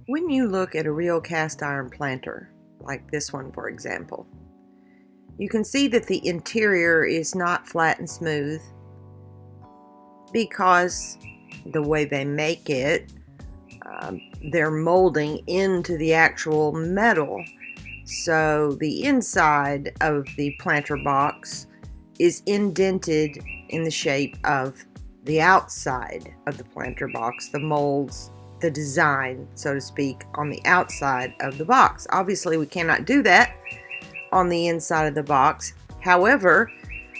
When you look at a real cast iron planter, like this one for example, you can see that the interior is not flat and smooth because the way they make it, they're molding into the actual metal. So the inside of the planter box is indented in the shape of the outside of the planter box, the molds, the design, so to speak, on the outside of the box. Obviously, we cannot do that on the inside of the box. However,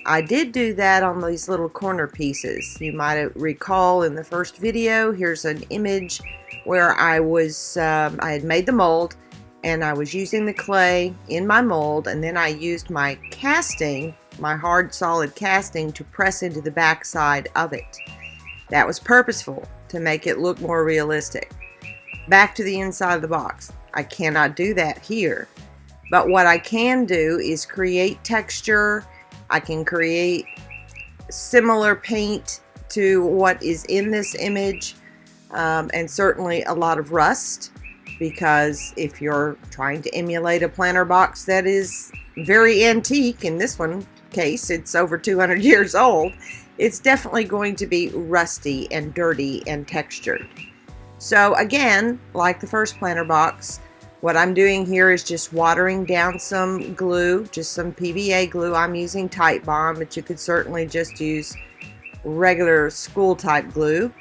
I did do that on these little corner pieces. You might recall in the first video, here's an image where I had made the mold and I was using the clay in my mold, and then I used my casting, my hard solid casting, to press into the back side of it. That was purposeful to make it look more realistic. Back to the inside of the box. I cannot do that here. But what I can do is create texture. I can create similar paint to what is in this image, and certainly a lot of rust, because if you're trying to emulate a planter box that is very antique, in this one case it's over 200 years old, it's definitely going to be rusty and dirty and textured. So again, like the first planter box, what I'm doing here is just watering down some glue, just some PVA glue. I'm using TITEBOND, but you could certainly just use regular school type glue.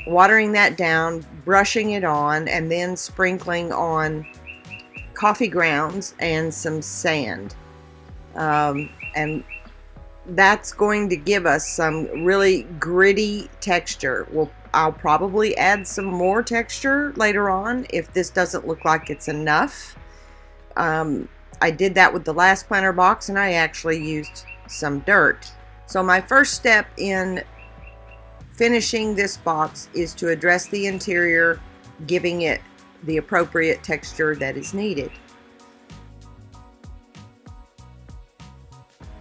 Watering that down, brushing it on, and then sprinkling on coffee grounds and some sand. And that's going to give us some really gritty texture. I'll probably add some more texture later on if this doesn't look like it's enough. I did that with the last planter box, and I actually used some dirt. So my first step in finishing this box is to address the interior, giving it the appropriate texture that is needed.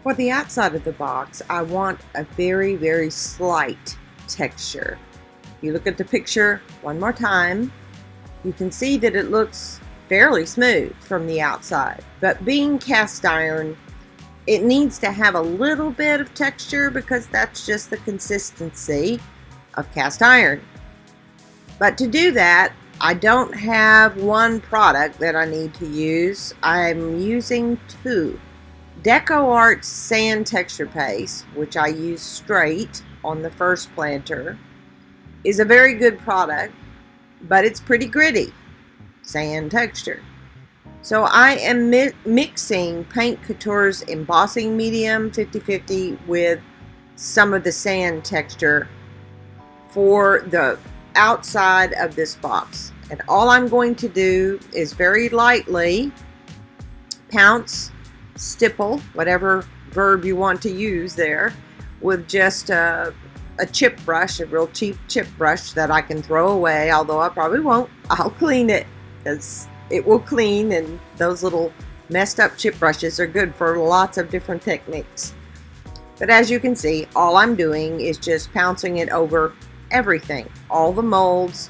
For the outside of the box, I want a very, very slight texture. You look at the picture one more time, you can see that it looks fairly smooth from the outside. But being cast iron, it needs to have a little bit of texture because that's just the consistency of cast iron. But to do that, I don't have one product that I need to use. I'm using two. DecoArt's Sand Texture Paste, which I use straight on the first planter, is a very good product, but it's pretty gritty sand texture. So I am mixing Paint Couture's Embossing Medium 50/50 with some of the sand texture for the outside of this box. And all I'm going to do is very lightly pounce, stipple, whatever verb you want to use there, with just a chip brush, a real cheap chip brush that I can throw away, although I probably won't. I'll clean it because it will clean, and those little messed up chip brushes are good for lots of different techniques. But as you can see, all I'm doing is just pouncing it over everything, all the molds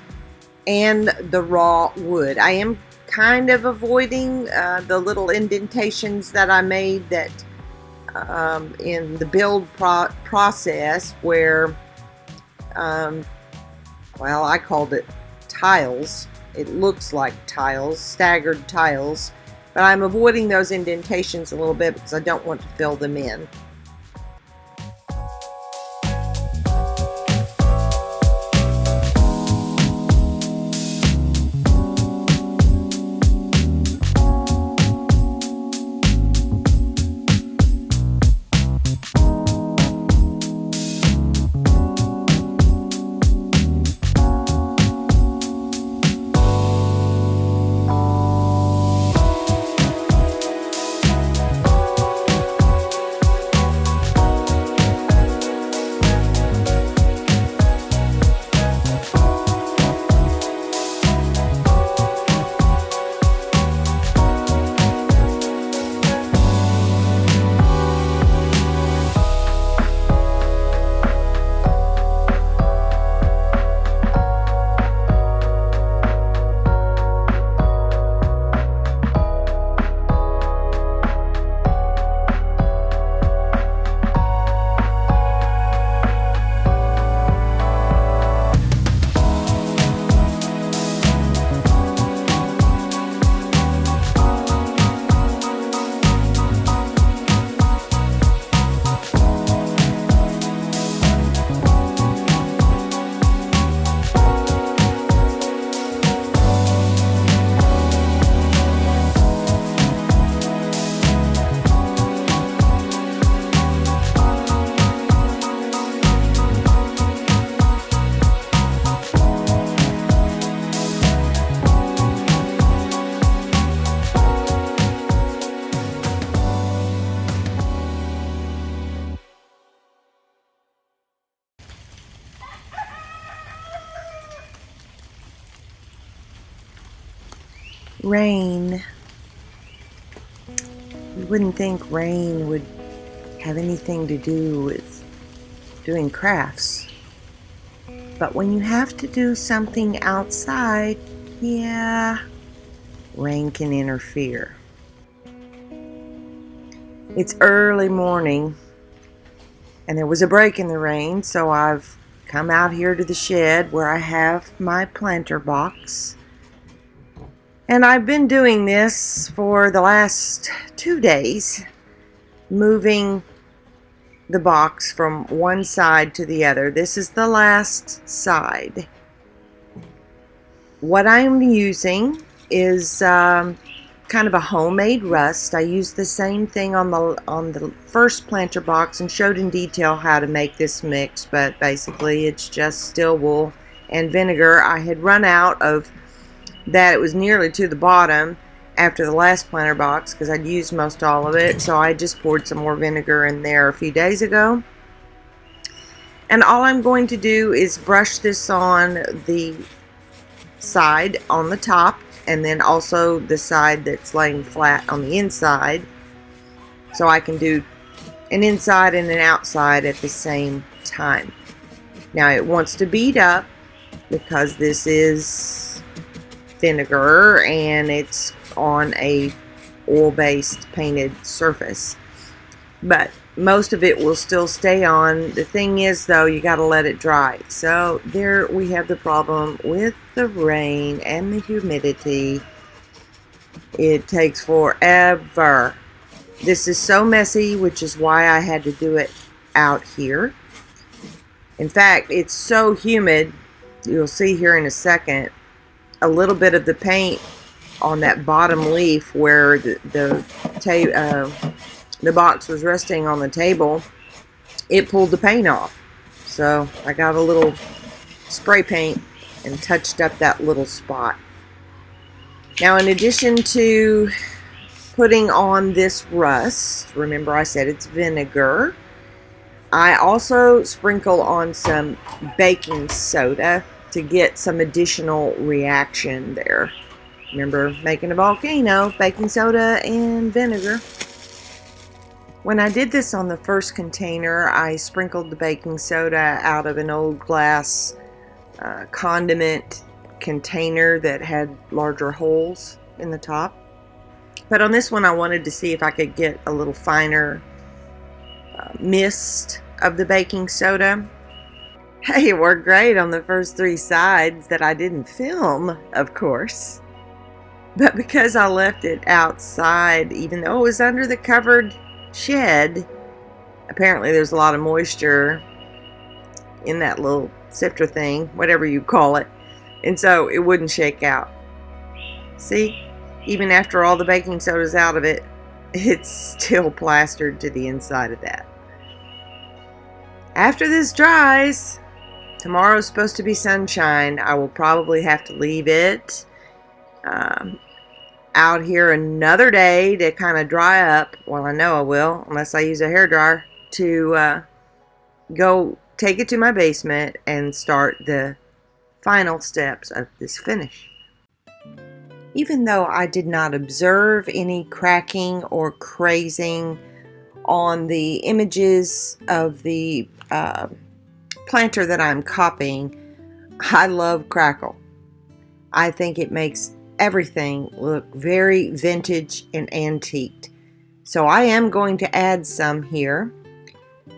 and the raw wood. I am kind of avoiding the little indentations that I made that in the build process where, well, I called it tiles. It looks like tiles, staggered tiles, but I'm avoiding those indentations a little bit because I don't want to fill them in. Rain. You wouldn't think rain would have anything to do with doing crafts. But when you have to do something outside, yeah, rain can interfere. It's early morning, and there was a break in the rain, so I've come out here to the shed where I have my planter box. And I've been doing this for the last 2 days, moving the box from one side to the other. This is the last side. What I'm using is kind of a homemade rust. I used the same thing on the first planter box and showed in detail how to make this mix, but basically it's just still wool and vinegar. I had run out of that. It was nearly to the bottom after the last planter box because I'd used most all of it, so I just poured some more vinegar in there a few days ago. And all I'm going to do is brush this on the side on the top, and then also the side that's laying flat on the inside, so I can do an inside and an outside at the same time. Now it wants to bead up because this is vinegar and it's on a oil-based painted surface, but most of it will still stay on. The thing is though, you got to let it dry. So there we have the problem with the rain and the humidity. It takes forever. This is so messy, which is why I had to do it out here. In fact, it's so humid, you'll see here in a second, a little bit of the paint on that bottom leaf where the box was resting on the table, it pulled the paint off. So I got a little spray paint and touched up that little spot. Now, in addition to putting on this rust, remember I said it's vinegar, I also sprinkle on some baking soda to get some additional reaction there. Remember, making a volcano, baking soda and vinegar. When I did this on the first container, I sprinkled the baking soda out of an old glass condiment container that had larger holes in the top. But on this one, I wanted to see if I could get a little finer mist of the baking soda. Hey, it worked great on the first 3 sides that I didn't film, of course. But because I left it outside, even though it was under the covered shed, apparently there's a lot of moisture in that little sifter thing, whatever you call it, and so it wouldn't shake out. See, even after all the baking soda's out of it, it's still plastered to the inside of that. After this dries, tomorrow's supposed to be sunshine. I will probably have to leave it out here another day to kind of dry up. Well, I know I will, unless I use a hairdryer, to go take it to my basement and start the final steps of this finish. Even though I did not observe any cracking or crazing on the images of the planter that I'm copying, I love Crackle. I think it makes everything look very vintage and antiqued. So I am going to add some here.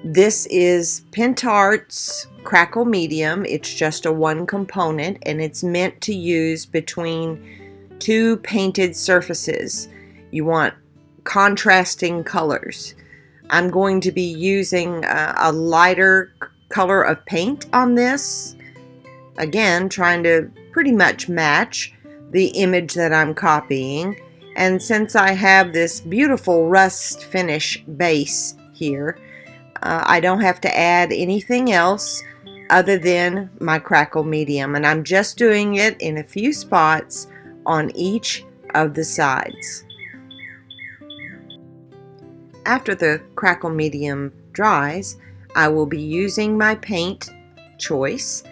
This is Pentart's Crackle Medium. It's just a 1 component, and it's meant to use between 2 painted surfaces. You want contrasting colors. I'm going to be using a lighter color of paint on this. Again, trying to pretty much match the image that I'm copying. And since I have this beautiful rust finish base here, I don't have to add anything else other than my Crackle Medium. And I'm just doing it in a few spots on each of the sides. After the Crackle Medium dries, I will be using my paint choice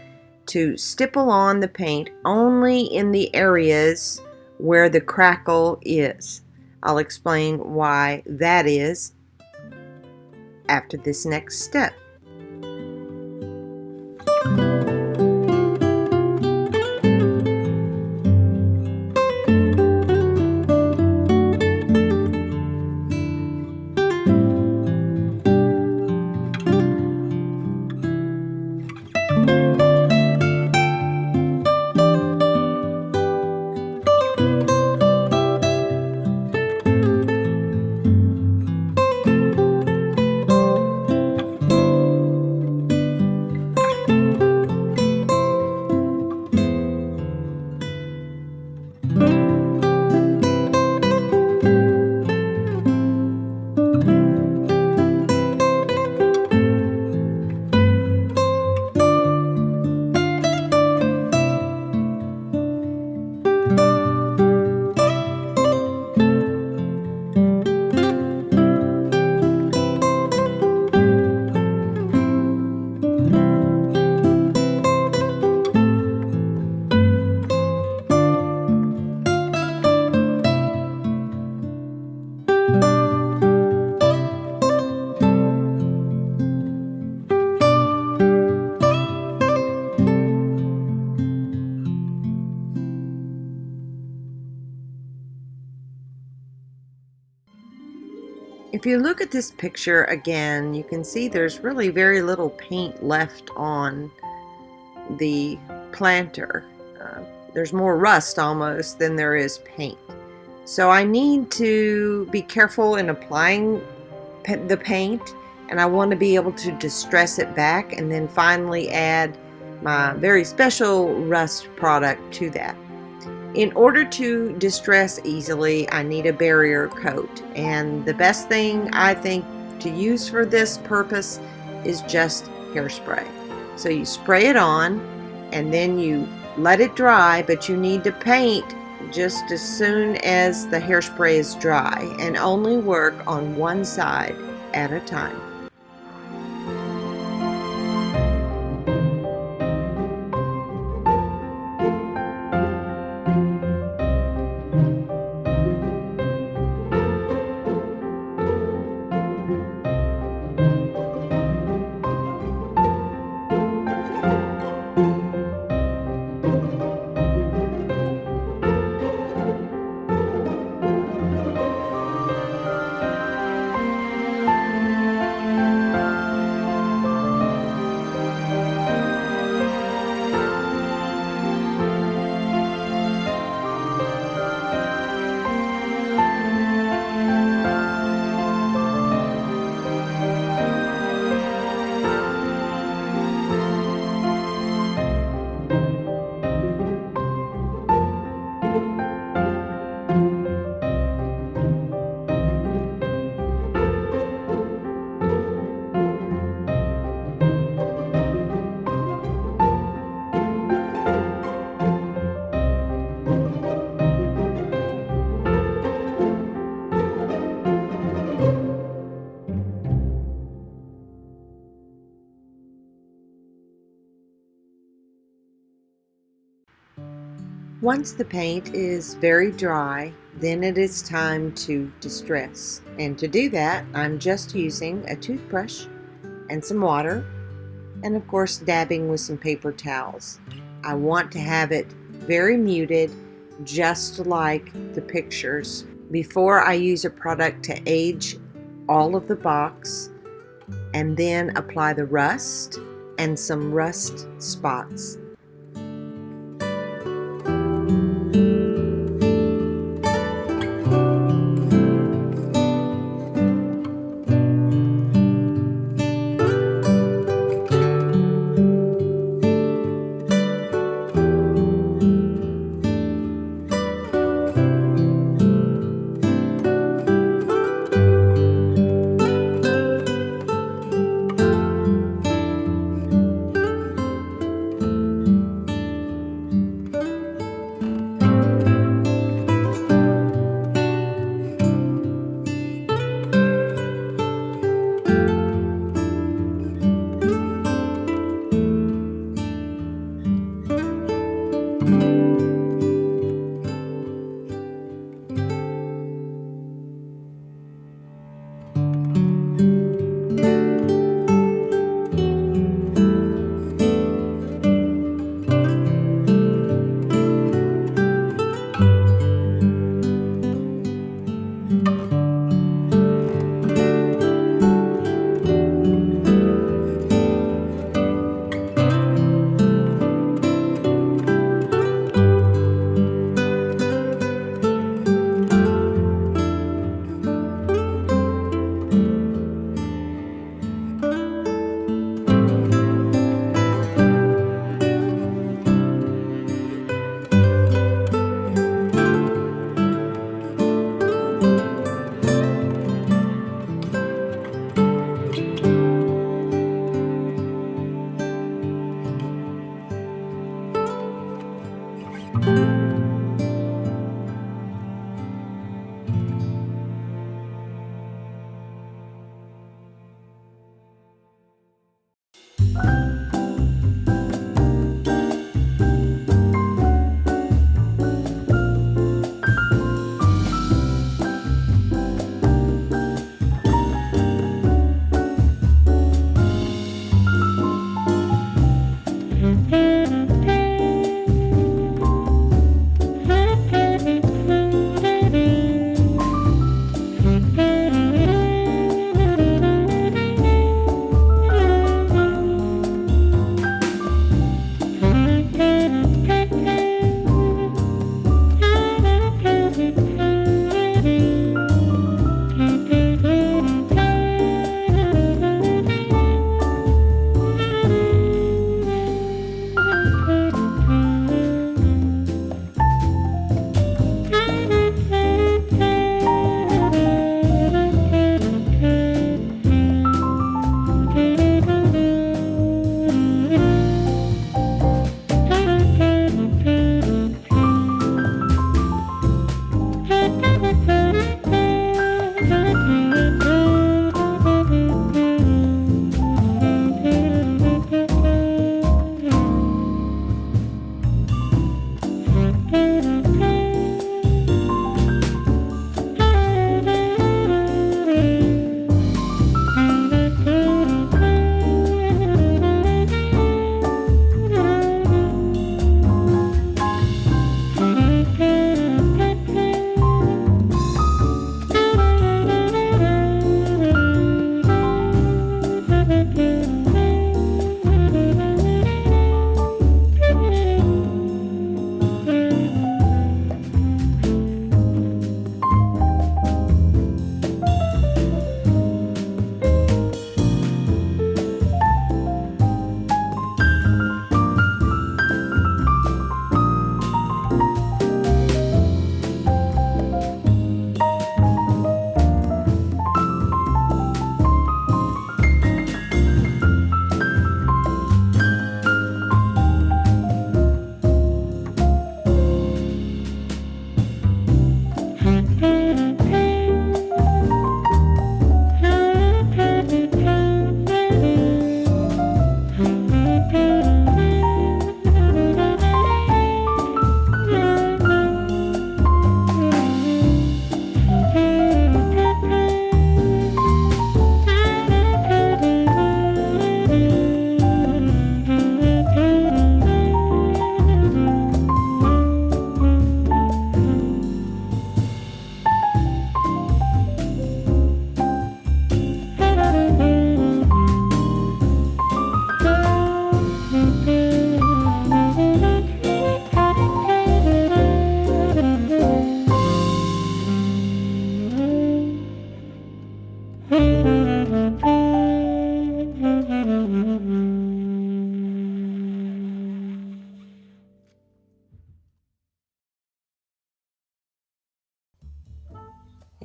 to stipple on the paint only in the areas where the crackle is. I'll explain why that is after this next step. If you look at this picture again, you can see there's really very little paint left on the planter. There's more rust almost than there is paint. So I need to be careful in applying the paint, and I want to be able to distress it back and then finally add my very special rust product to that. In order to distress easily, I need a barrier coat, and the best thing I think to use for this purpose is just hairspray. So you spray it on and then you let it dry, but you need to paint just as soon as the hairspray is dry and only work on one side at a time. Once the paint is very dry, then it is time to distress. And to do that, I'm just using a toothbrush and some water, and of course dabbing with some paper towels. I want to have it very muted, just like the pictures, before I use a product to age all of the box, and then apply the rust and some rust spots.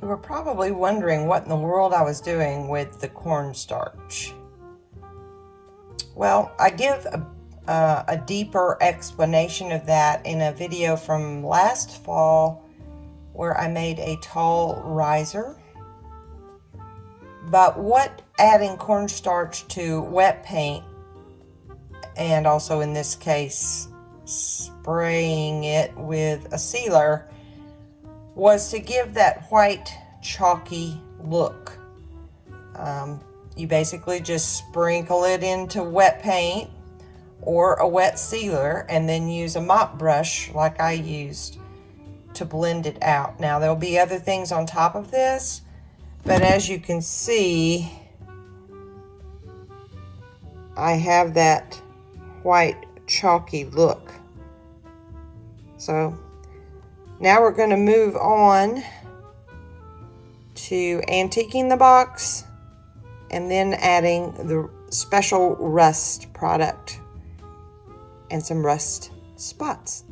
You were probably wondering what in the world I was doing with the cornstarch. Well, I give a deeper explanation of that in a video from last fall where I made a tall riser. But what adding cornstarch to wet paint, and also in this case spraying it with a sealer, was to give that white chalky look. You basically just sprinkle it into wet paint or a wet sealer and then use a mop brush like I used to blend it out. Now there'll be other things on top of this, but as you can see, I have that white chalky look. So now we're going to move on to antiquing the box and then adding the special rust product and some rust spots.